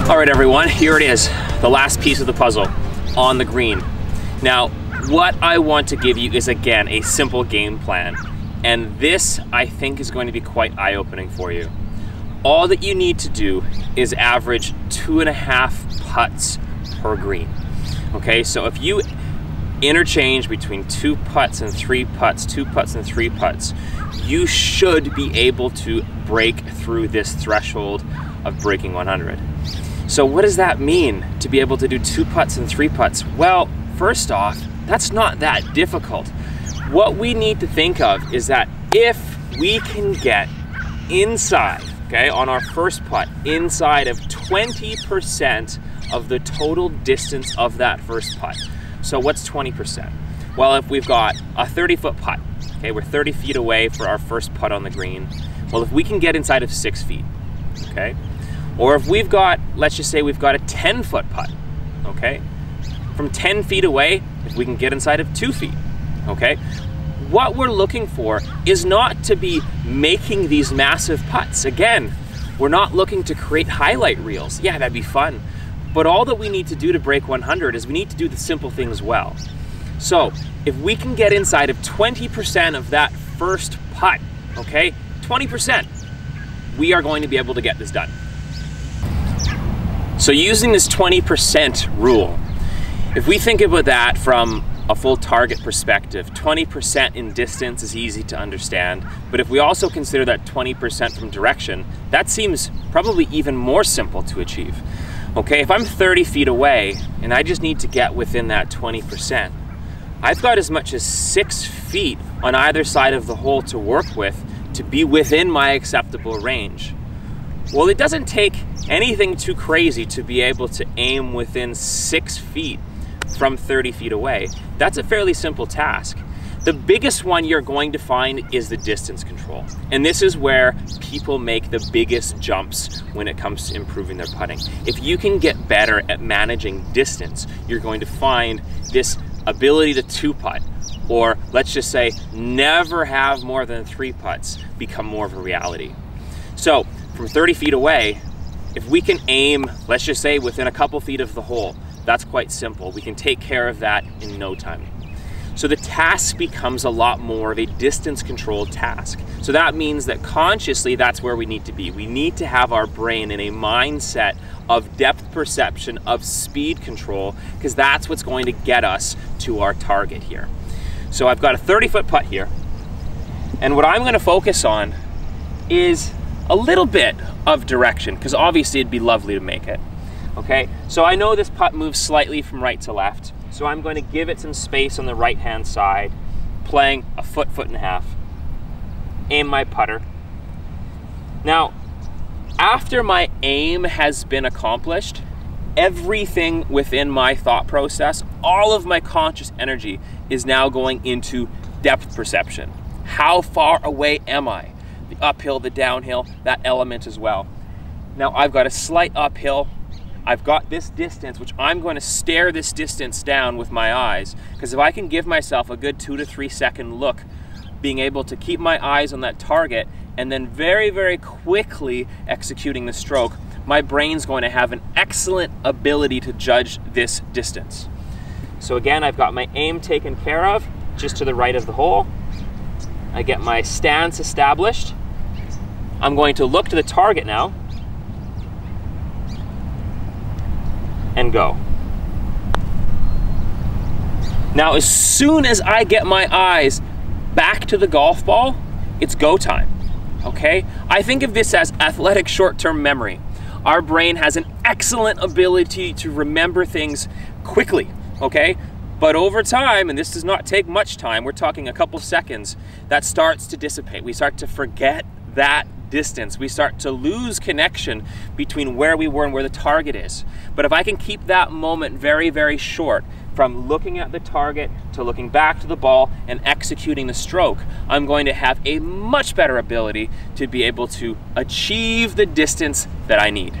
All right, everyone, here it is, the last piece of the puzzle on the green. Now, what I want to give you is, again, a simple game plan. And this, I think, is going to be quite eye-opening for you. All that you need to do is average 2.5 putts per green. Okay, so if you interchange between 2 putts and 3 putts, 2 putts and 3 putts, you should be able to break through this threshold of breaking 100. So what does that mean to be able to do 2 putts and 3 putts? Well, first off, that's not that difficult. What we need to think of is that if we can get inside, okay, on our first putt, inside of 20% of the total distance of that first putt. So what's 20%? Well, if we've got a 30-foot putt, okay, we're 30 feet away for our first putt on the green. Well, if we can get inside of 6 feet, okay, or if we've got, let's just say we've got a 10-foot putt, okay? From 10 feet away, if we can get inside of 2 feet, okay? What we're looking for is not to be making these massive putts. Again, we're not looking to create highlight reels. Yeah, that'd be fun. But all that we need to do to break 100 is we need to do the simple things well. So if we can get inside of 20% of that first putt, okay? 20%, we are going to be able to get this done. So using this 20% rule, if we think about that from a full target perspective, 20% in distance is easy to understand, but if we also consider that 20% from direction, that seems probably even more simple to achieve. Okay, if I'm 30 feet away and I just need to get within that 20%, I've got as much as 6 feet on either side of the hole to work with to be within my acceptable range. Well, it doesn't take anything too crazy to be able to aim within 6 feet from 30 feet away. That's a fairly simple task. The biggest one you're going to find is the distance control. And this is where people make the biggest jumps when it comes to improving their putting. If you can get better at managing distance, you're going to find this ability to 2-putt, or let's just say never have more than 3 putts, become more of a reality. So from 30 feet away, if we can aim, let's just say within a couple feet of the hole, that's quite simple. We can take care of that in no time. So the task becomes a lot more of a distance controlled task. So that means that consciously, that's where we need to be. We need to have our brain in a mindset of depth perception, of speed control, because that's what's going to get us to our target here. So I've got a 30-foot putt here, and what I'm going to focus on is a little bit of direction, because obviously it'd be lovely to make it. Okay, so I know this putt moves slightly from right to left, so I'm going to give it some space on the right-hand side, playing a foot, foot and a half. Aim my putter. Now, after my aim has been accomplished, everything within my thought process, all of my conscious energy is now going into depth perception. How far away am I? The uphill, the downhill, that element as well. Now I've got a slight uphill. I've got this distance, which I'm going to stare this distance down with my eyes, because if I can give myself a good 2 to 3 second look, being able to keep my eyes on that target and then very, very quickly executing the stroke, my brain's going to have an excellent ability to judge this distance. So again, I've got my aim taken care of, just to the right of the hole. I get my stance established. I'm going to look to the target now and go. Now, as soon as I get my eyes back to the golf ball, it's go time, okay? I think of this as athletic short-term memory. Our brain has an excellent ability to remember things quickly, okay? But over time, and this does not take much time, we're talking a couple seconds, that starts to dissipate. We start to forget that distance. We start to lose connection between where we were and where the target is. But if I can keep that moment very, very short, from looking at the target to looking back to the ball and executing the stroke, I'm going to have a much better ability to be able to achieve the distance that I need.